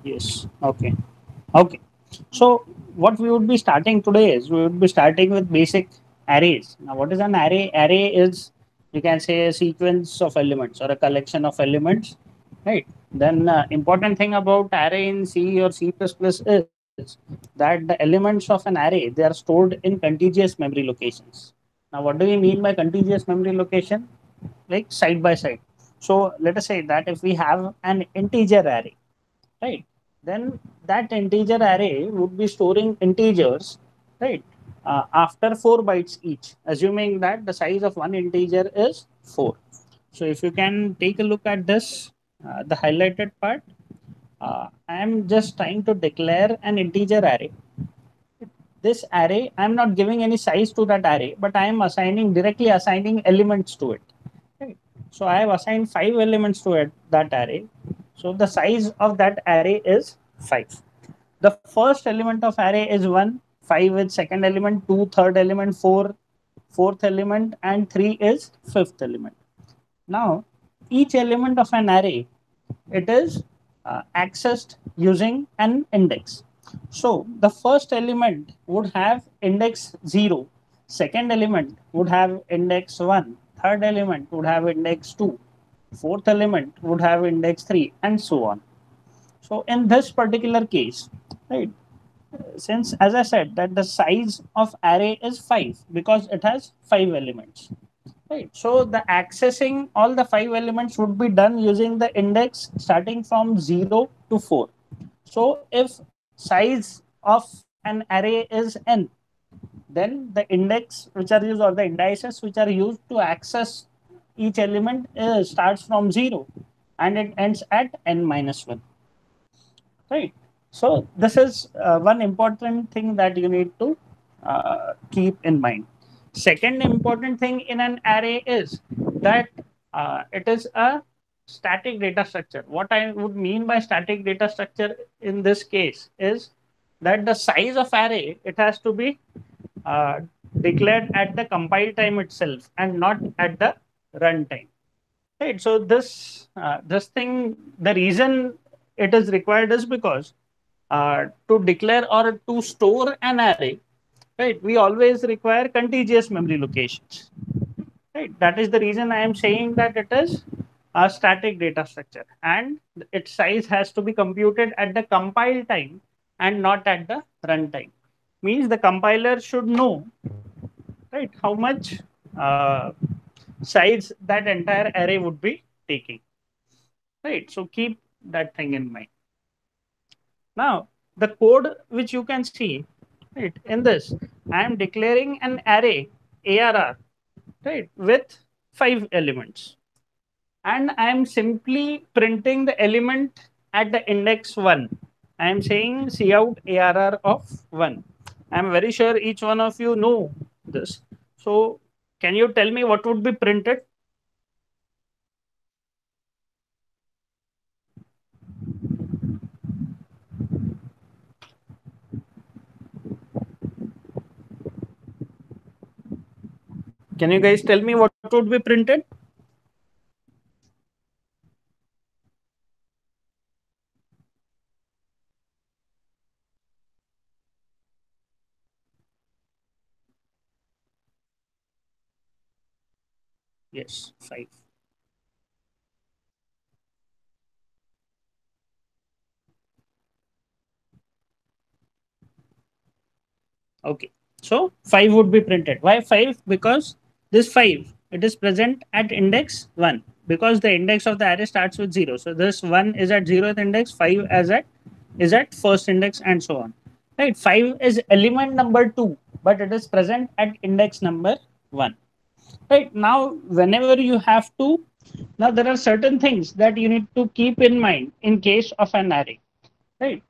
Yes. Okay. Okay. So what we would be starting today is we would be starting with basic arrays. Now, what is an array? Array is, you can say, a sequence of elements or a collection of elements, right? Then important thing about array in C or C++ is that the elements of an array, they are stored in contiguous memory locations. Now, what do we mean by contiguous memory location? Like side by side. So let us say that if we have an integer array, right, then that integer array would be storing integers, right, after 4 bytes each, assuming that the size of one integer is 4. So if you can take a look at this, the highlighted part, I am just trying to declare an integer array. This array, I am not giving any size to that array, but I am assigning, directly assigning elements to it, right? So I have assigned 5 elements to it, that array. So the size of that array is 5. The first element of array is 1, 5 is second element, 2 third element, 4 fourth element, and 3 is fifth element. Now, each element of an array, it is accessed using an index. So the first element would have index 0, second element would have index 1, third element would have index 2, fourth element would have index 3, and so on. So in this particular case, right, since as I said that the size of array is 5 because it has 5 elements, right? So the accessing all the 5 elements would be done using the index starting from 0 to 4. So if size of an array is n, then the index which are used or the indices which are used to access each element starts from 0 and it ends at n minus 1, right? So this is one important thing that you need to keep in mind. Second important thing in an array is that it is a static data structure. What I would mean by static data structure in this case is that the size of array, it has to be uh, declared at the compile time itself and not at the runtime. Right. So this thing, the reason it is required is because to declare or to store an array, right, we always require contiguous memory locations. Right. That is the reason I am saying that it is a static data structure, and its size has to be computed at the compile time and not at the runtime. Means the compiler should know, right, how much size that entire array would be taking. Right. So keep that thing in mind. Now, the code which you can see, right, in this, I am declaring an array ARR, right, with 5 elements. And I am simply printing the element at the index 1. I am saying cout ARR of 1. I am very sure each one of you know this. So, can you tell me what would be printed? Can you guys tell me what would be printed? Yes, 5. Okay. So 5 would be printed. Why 5? Because this 5, it is present at index 1 because the index of the array starts with 0. So this 1 is at 0th index, 5 as at is at first index, and so on. Right? 5 is element number 2, but it is present at index number 1. Right? Now whenever you have to, now there are certain things that you need to keep in mind in case of an array. Right?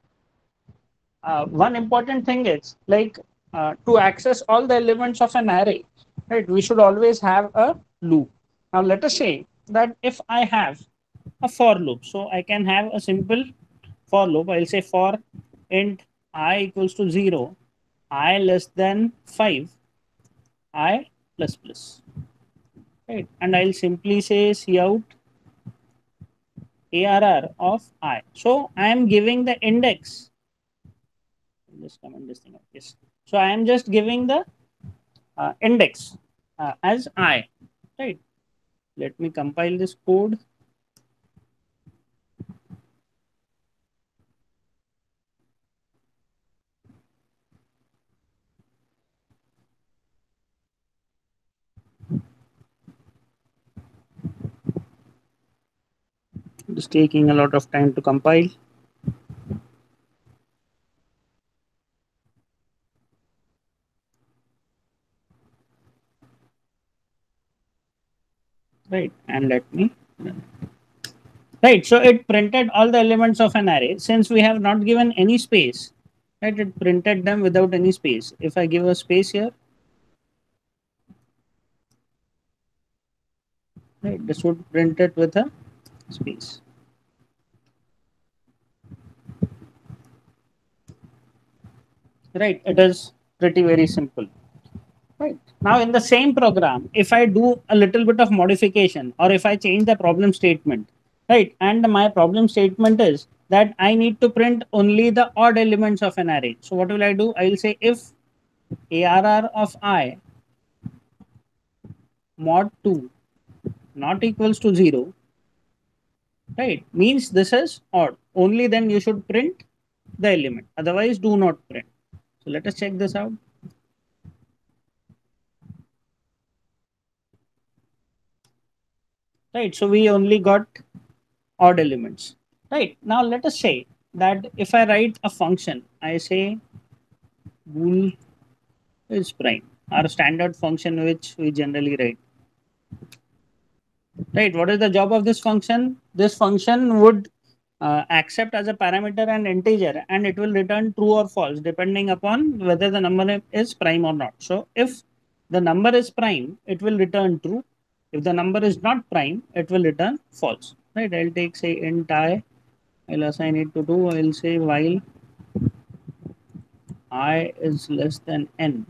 One important thing is like to access all the elements of an array, right, we should always have a loop. Now let us say that if I have a for loop, so I can have a simple for loop. I'll say for int I equals to 0, I less than 5, I plus plus, right, and I'll simply say cout ARR of I. So I am giving the index. Just comment this thing out. Yes. So I am just giving the index as I. Right. Let me compile this code. It's taking a lot of time to compile. Right. And let me. Right. So it printed all the elements of an array. Since we have not given any space, right, it printed them without any space. If I give a space here, right, this would print it with a space. Right. It is pretty very simple. Right. Now in the same program, if I do a little bit of modification or if I change the problem statement, right, and my problem statement is that I need to print only the odd elements of an array. So what will I do? I will say if ARR of I mod 2 not equals to 0, right, means this is odd. Only then you should print the element. Otherwise, do not print. So let us check this out. Right. So we only got odd elements. Right. Now let us say that if I write a function, I say bool is prime, our standard function which we generally write. Right. What is the job of this function? This function would accept as a parameter an integer and it will return true or false depending upon whether the number is prime or not. So if the number is prime, it will return true. If the number is not prime, it will return false. Right. I'll take say int I. I'll assign it to 2. I'll say while I is less than n.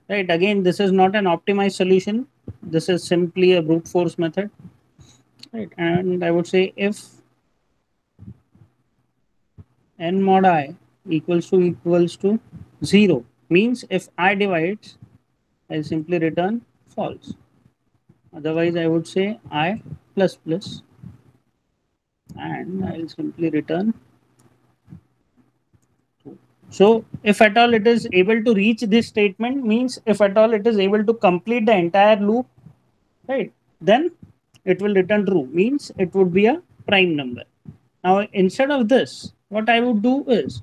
Right. Again, this is not an optimized solution. This is simply a brute force method. Right. And I would say if n mod I equals to 0 means if I divides, I'll simply return false. Otherwise, I would say I plus plus and I'll simply return true. So if at all it is able to reach this statement means if at all it is able to complete the entire loop, right, then it will return true means it would be a prime number. Now instead of this, what I would do is,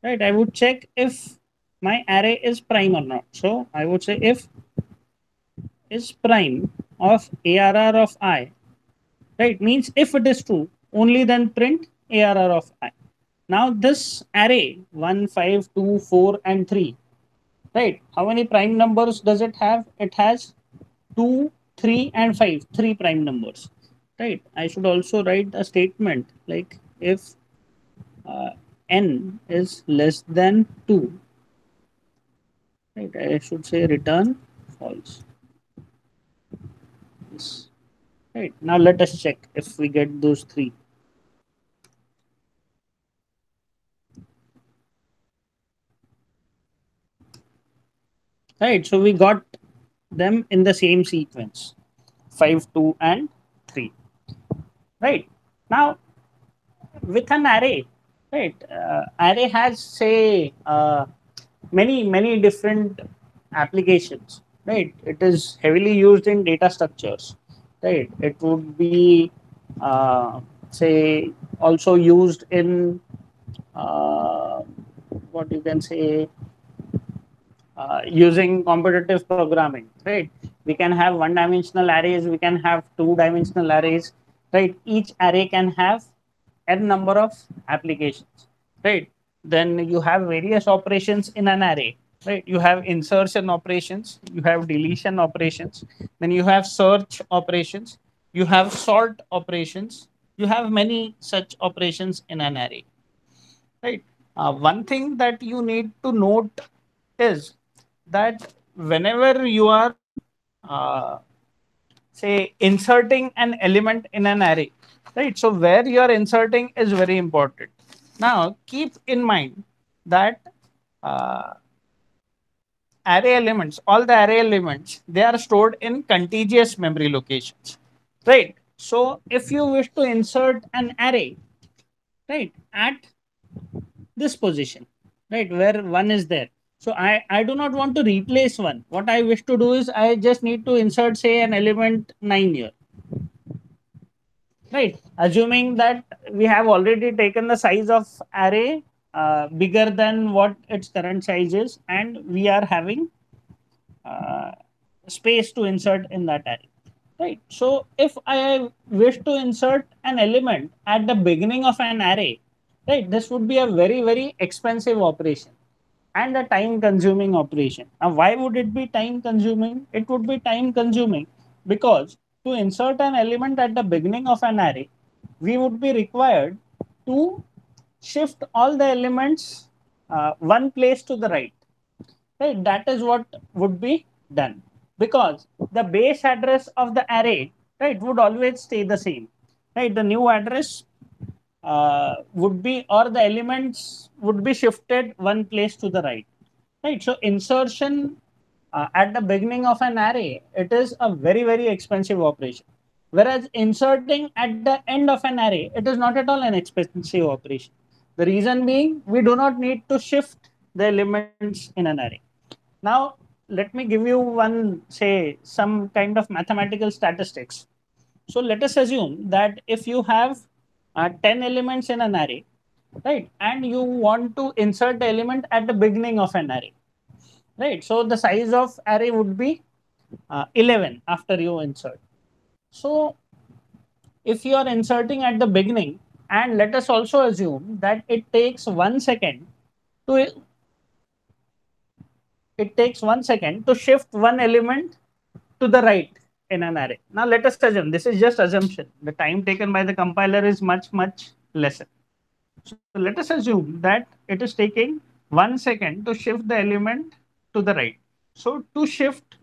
right, I would check if my array is prime or not. So I would say if is prime of ARR of I, right, means if it is true, only then print ARR of I. Now this array 1, 5, 2, 4, and 3, right, how many prime numbers does it have? It has 2, 3, and 5, three prime numbers, right. I should also write a statement like if uh, n is less than 2, right, I should say return false. Yes. Right. Now let us check if we get those three. Right. So we got them in the same sequence 5, 2, and 3. Right. Now with an array, right, array has, say, many different applications. Right. It is heavily used in data structures. Right. It would be, say, also used in what you can say using competitive programming, right. We can have one dimensional arrays, we can have two dimensional arrays, right. Each array can have n number of applications, right. Then you have various operations in an array, right. You have insertion operations, you have deletion operations, then you have search operations, you have sort operations, you have many such operations in an array, right. One thing that you need to note is that whenever you are uh, say inserting an element in an array, right? So where you are inserting is very important. Now keep in mind that uh, array elements, all the array elements, they are stored in contiguous memory locations, right? So if you wish to insert an array, right, at this position, right, where one is there, so I do not want to replace one. What I wish to do is I just need to insert, say, an element 9 here, right, assuming that we have already taken the size of array bigger than what its current size is, and we are having uh, space to insert in that array, right? So if I wish to insert an element at the beginning of an array, right, this would be a very expensive operation and a time consuming operation. Now why would it be time consuming? It would be time consuming because to insert an element at the beginning of an array, we would be required to shift all the elements one place to the right, right? That is what would be done, because the base address of the array, right, would always stay the same, right? The new address would be, or the elements would be shifted one place to the right, right? So insertion at the beginning of an array, it is a very expensive operation, whereas inserting at the end of an array, it is not at all an expensive operation. The reason being, we do not need to shift the elements in an array. Now, let me give you one, say, some kind of mathematical statistics. So let us assume that if you have 10 elements in an array, right, and you want to insert the element at the beginning of an array, right? So the size of array would be 11 after you insert. So if you are inserting at the beginning, and let us also assume that to it takes 1 second to shift one element to the right in an array. Now let us assume, this is just assumption, the time taken by the compiler is much lesser. So let us assume that it is taking 1 second to shift the element to the right. So to shift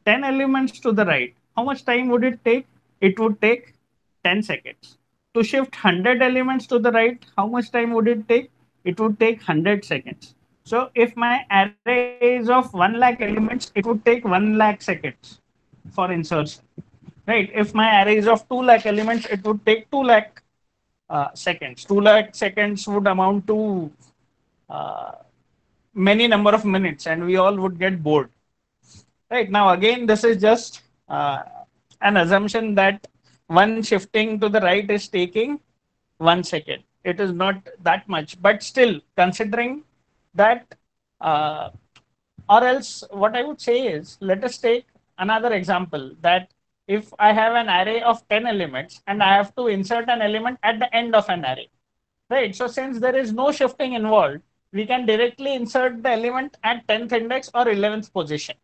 10 elements to the right, how much time would it take? It would take 10 seconds. To shift 100 elements to the right, how much time would it take? It would take 100 seconds. So if my array is of 1 lakh elements, it would take 1 lakh seconds for insertion. Right? If my array is of 2 lakh elements, it would take 2 lakh seconds. 2 lakh seconds would amount to uh, many number of minutes, and we all would get bored. Right, now again, this is just an assumption that one shifting to the right is taking 1 second. It is not that much, but still considering that, uh, or else what I would say is, let us take another example, that if I have an array of 10 elements and I have to insert an element at the end of an array, right? So since there is no shifting involved, we can directly insert the element at 10th index or 11th position,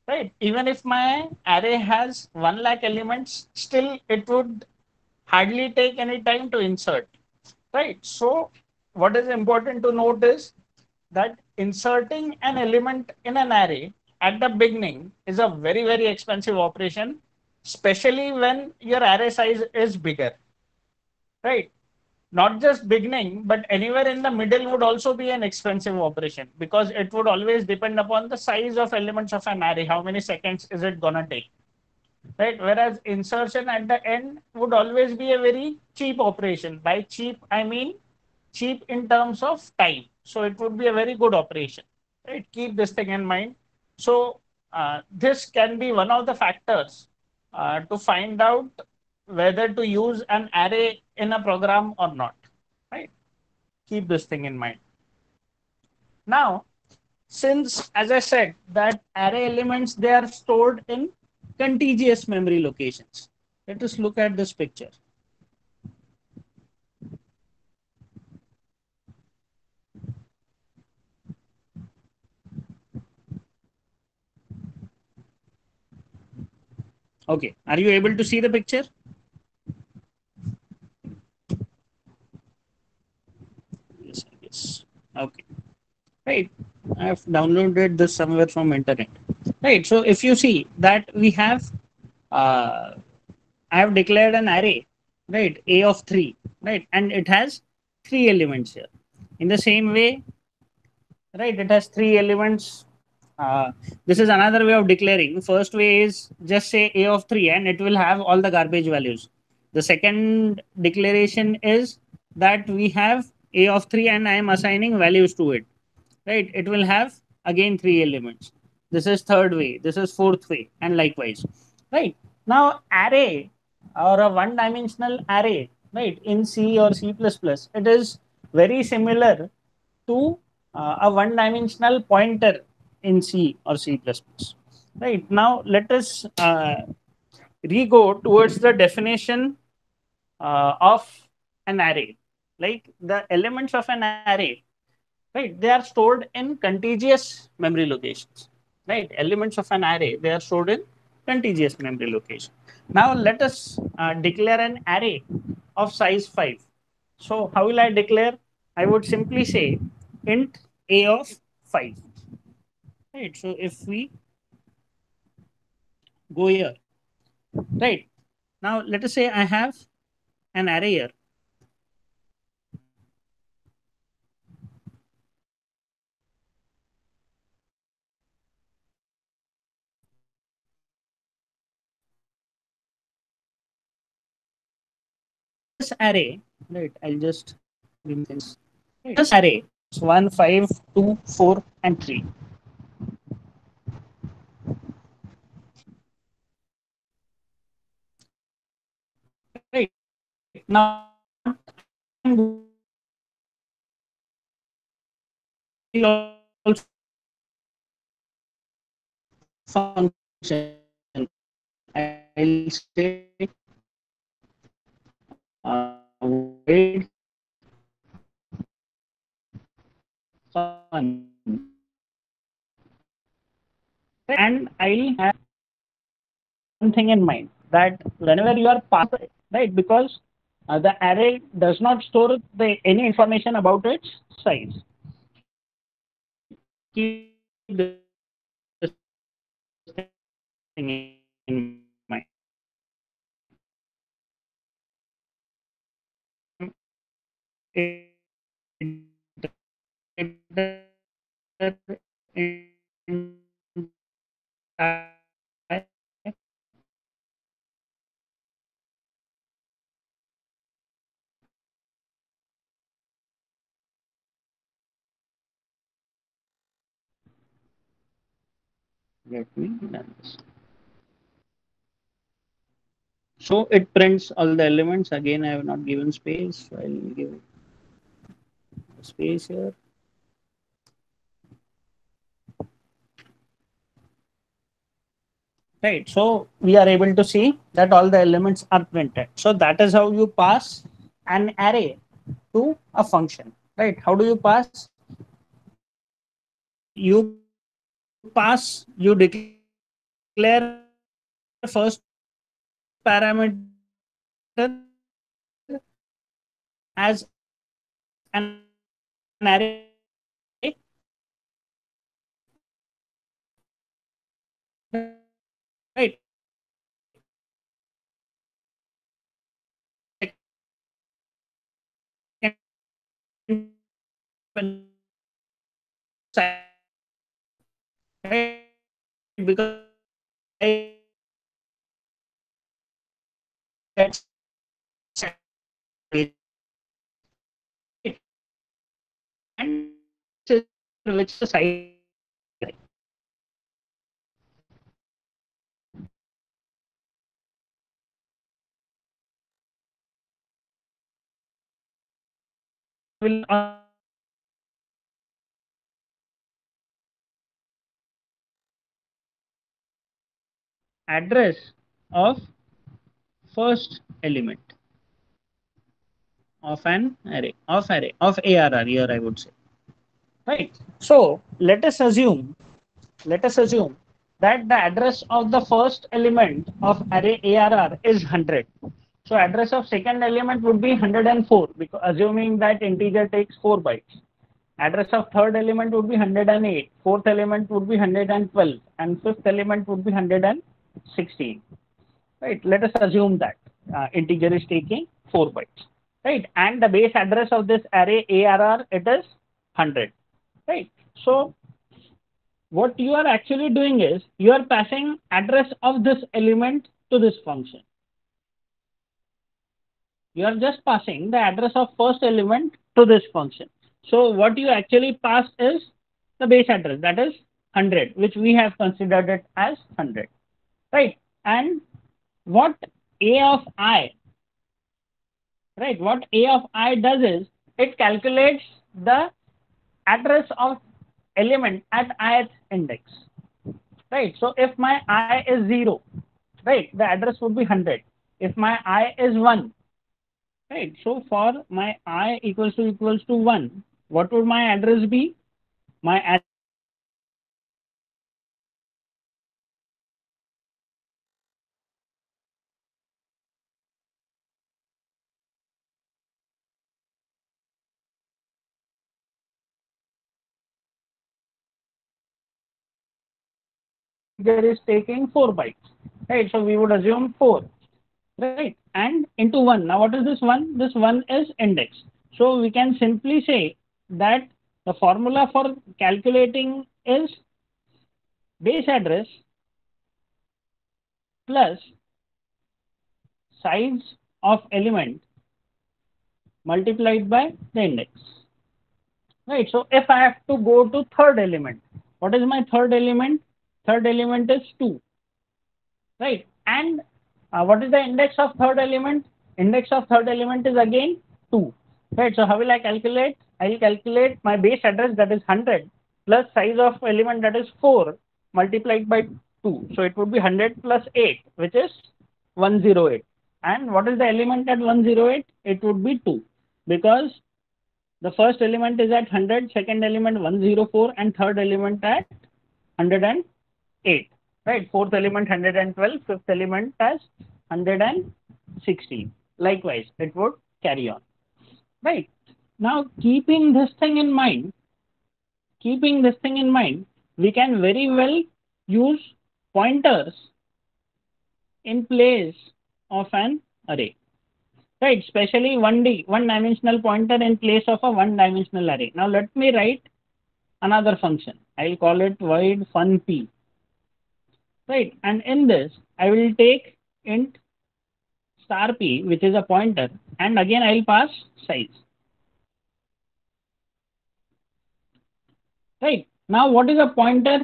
right? Even if my array has 1 lakh elements, still it would hardly take any time to insert, right? So what is important to note is that inserting an element in an array at the beginning is a very expensive operation, especially when your array size is bigger, right? Not just beginning, but anywhere in the middle would also be an expensive operation, because it would always depend upon the size of elements of an array. How many seconds is it gonna take, right? Whereas insertion at the end would always be a very cheap operation. By cheap, I mean cheap in terms of time. So it would be a very good operation, right? Keep this thing in mind. So this can be one of the factors to find out whether to use an array in a program or not, right? Keep this thing in mind. Now, since, as I said, that array elements, they are stored in contiguous memory locations. Let us look at this picture. Okay, are you able to see the picture? Yes, I guess. Okay, right. I have downloaded this somewhere from internet. Right. So if you see that we have uh, I have declared an array, right? A of 3, right? And it has 3 elements here. In the same way, right, it has 3 elements. This is another way of declaring. First way is just say A of 3 and it will have all the garbage values. The second declaration is that we have A of 3 and I am assigning values to it, right? It will have again 3 elements. This is third way, this is fourth way, and likewise, right? Now array or a one dimensional array, right, in C or C++, it is very similar to a one dimensional pointer in C or C++, right? Now let us re-go towards the definition of an array. Like the elements of an array, right, they are stored in contiguous memory locations, right? Elements of an array, they are stored in contiguous memory location. Now let us declare an array of size 5. So how will I declare? I would simply say int a of 5, right? So if we go here, right, now let us say I have an array here. This array, right, I'll just remove this. This array is 1, 5, 2, 4, and 3. Right. Now will also function. I'll say void fun, and I'll have one thing in mind that whenever you are passing, right, because the array does not store any information about its size. Keep this thing in mind. It, let me run this. So it prints all the elements. Again, I have not given space. So I'll give space here. Right. So we are able to see that all the elements are printed. So that is how you pass an array to a function. Right. How do you pass? You pass, you declare first parameter as an array, right? Because it's and which the side will address of first element of an array of ARR here, I would say, right? So let us assume that the address of the first element of array ARR is 100. So address of second element would be 104, because assuming that integer takes 4 bytes. Address of third element would be 108, fourth element would be 112, and fifth element would be 116. right? Let us assume that integer is taking 4 bytes, right? And the base address of this array ARR, it is 100, right? So what you are actually doing is you are passing address of this element to this function. You are just passing the address of first element to this function. So what you actually pass is the base address, that is 100, which we have considered it as 100, right? And what a of I, right? What a of I does is it calculates the address of element at ith index, right? So if my I is 0, right, the address would be 100. If my I is 1, right, so for my I equals to 1, what would my address be? My address is taking 4 bytes, right? So we would assume 4, right? And into 1. Now what is this 1? This 1 is index. So we can simply say that the formula for calculating is base address plus size of element multiplied by the index, right? So if I have to go to third element, what is my third element? Third element is 2, right? And what is the index of third element? Index of third element is again 2, right? So how will I calculate? I will calculate my base address, that is 100, plus size of element, that is 4, multiplied by 2. So it would be 100 plus 8, which is 108. And what is the element at 108? It would be 2, because the first element is at 100, second element 104, and third element at 108, right? Fourth element 112, fifth element as 116. Likewise, it would carry on, right? Now, keeping this thing in mind, we can very well use pointers in place of an array, right? Especially 1D, one dimensional pointer in place of a one dimensional array. Now let me write another function. I'll call it void fun p, right? And in this, I will take int star p, which is a pointer, and again I'll pass size, right? Now what is a pointer?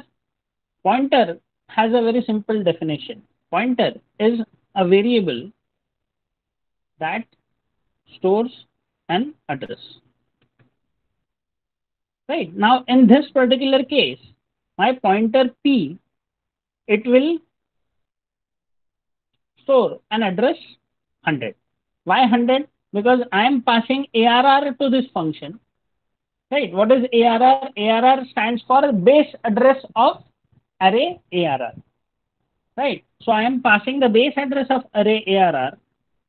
Pointer has a very simple definition. Pointer is a variable that stores an address, right? Now in this particular case, my pointer p, it will store an address 100. Why 100? Because I am passing ARR to this function, right? What is ARR? ARR stands for base address of array ARR, right? So I am passing the base address of array ARR,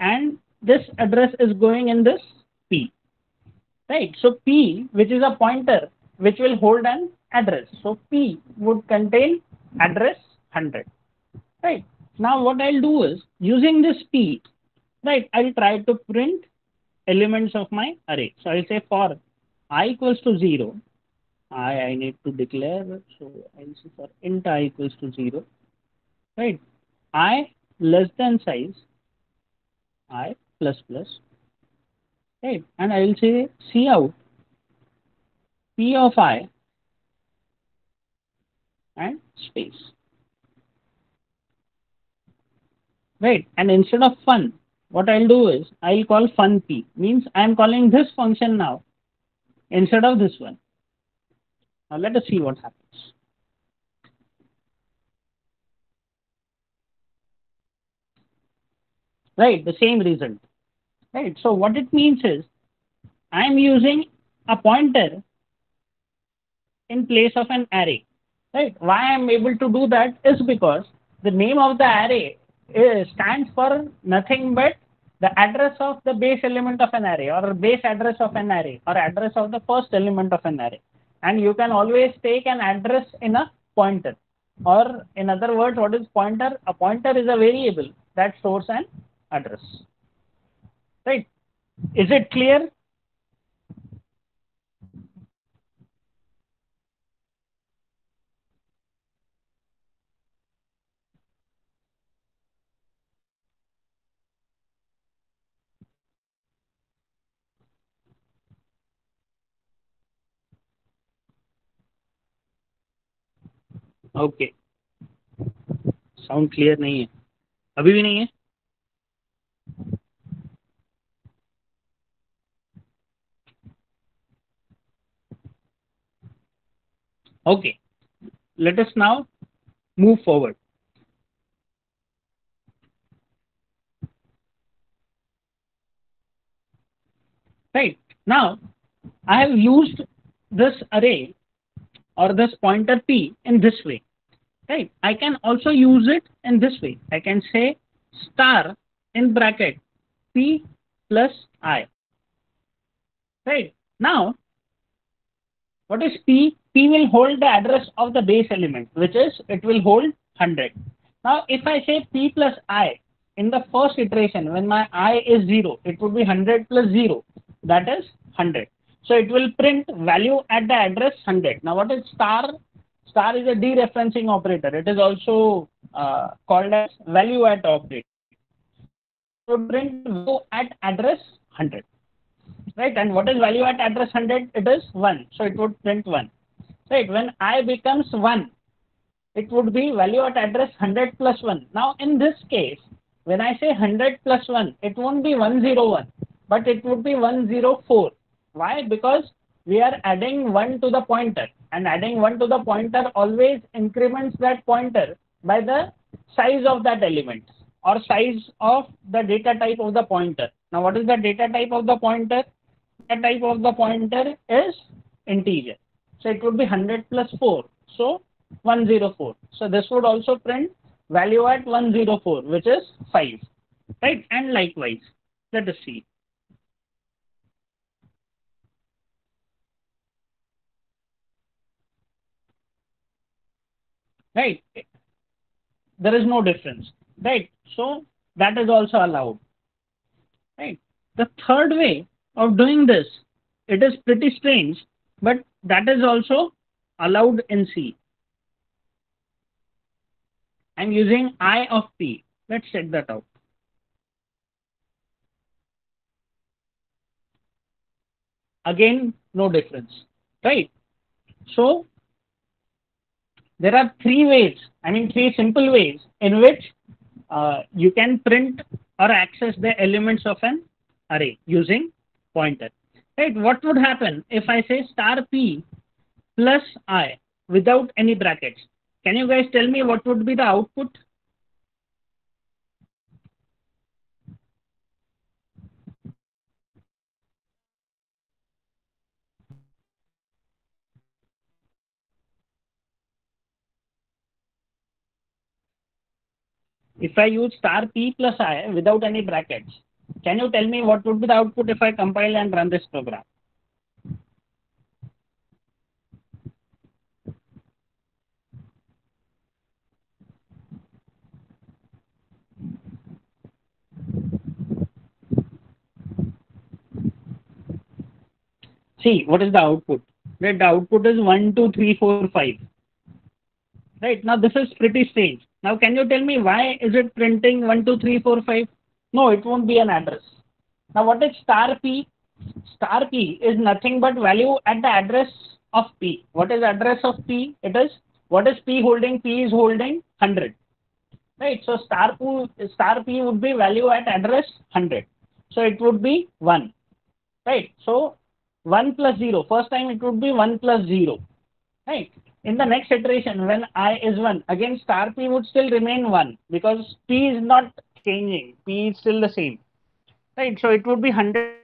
and this address is going in this P, right? So P, which is a pointer, which will hold an address. So P would contain address 100, right? Now what I'll do is, using this P, right, I'll try to print elements of my array. So I'll say for I equals to 0, I need to declare, so I'll say for int I equals to 0, right? I less than size, I plus plus, right? And I will say cout p of I and space, right? And instead of fun, what I'll do is I'll call fun p, means I'm calling this function now instead of this one. Now let us see what happens. Right, the same result, right? So what it means is I'm using a pointer in place of an array, right? Why I'm able to do that is because the name of the array stands for nothing but the address of the base element of an array, or base address of an array, or address of the first element of an array. And you can always take an address in a pointer, or in other words, what is pointer? A pointer is a variable that stores an address. Right? Is it clear? Okay. Sound clear नहीं है, अभी भी नहीं है. Okay, let us now move forward. Right, now I have used this array or this pointer p in this way. Right, I can also use it in this way. I can say star in bracket p plus I. Right, now what is p? P will hold the address of the base element, which is it will hold 100. Now if I say p plus I in the first iteration, when my I is 0, it would be 100 plus 0, that is 100. So it will print value at the address 100. Now what is star? Star is a dereferencing operator. It is also called as value at operator. So print value at address 100. Right, and what is value at address 100? It is 1, so it would print 1. Right, when I becomes 1, it would be value at address 100 plus 1. Now in this case, when I say 100 plus 1, it won't be 101, but it would be 104. Why? Because we are adding 1 to the pointer, and adding 1 to the pointer always increments that pointer by the size of that element or size of the data type of the pointer. Now what is the data type of the pointer? Data type of the pointer is integer. So it would be 100 plus 4. So 104. So this would also print value at 104, which is 5. Right? And likewise, let us see. Right? There is no difference. Right? So that is also allowed. Right? The third way of doing this, it is pretty strange, but that is also allowed in C. I'm using I of P. Let's check that out. Again, no difference. Right? So there are three simple ways in which you can print or access the elements of an array using pointer. Right? What would happen if I say star p plus I without any brackets? Can you guys tell me what would be the output? If I use star p plus I without any brackets, can you tell me what would be the output if I compile and run this program? See, what is the output? Right, the output is 1, 2, 3, 4, 5. Right, now this is pretty strange. Now can you tell me why is it printing 1, 2, 3, 4, 5? No, it won't be an address. Now what is star p? Star p is nothing but value at the address of p. What is address of p? It is, what is p holding? P is holding 100. Right, so star p would be value at address 100. So it would be 1. Right, so 1 plus 0. First time it would be 1 plus 0. Right. In the next iteration, when I is 1, again star p would still remain 1 because p is not changing. P is still the same. Right. So it would be 100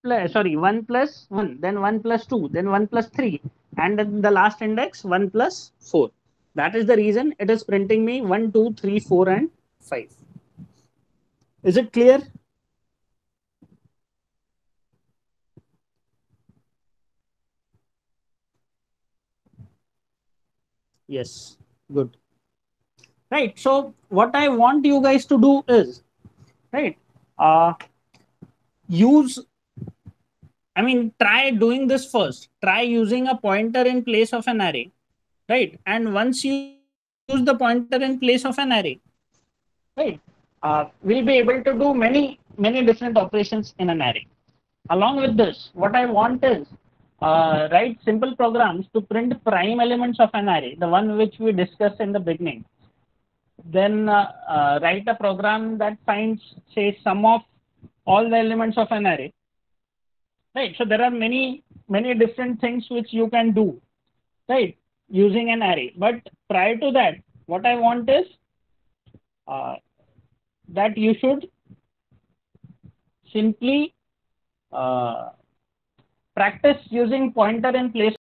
plus, sorry, 1 plus 1, then 1 plus 2, then 1 plus 3, and then the last index 1 plus 4. That is the reason it is printing me 1, 2, 3, 4, and 5. Is it clear? Yes. Good. right? So what I want you guys to do is, right, uh, use, I mean, try doing this first. Try using a pointer in place of an array, right? And once you use the pointer in place of an array, right, we'll be able to do many different operations in an array. Along with this, what I want is write simple programs to print prime elements of an array, the one which we discussed in the beginning. Then write a program that finds, say, sum of all the elements of an array. Right. So there are many different things which you can do, right, using an array. But prior to that, what I want is uh, that you should simply uh, practice using pointer in place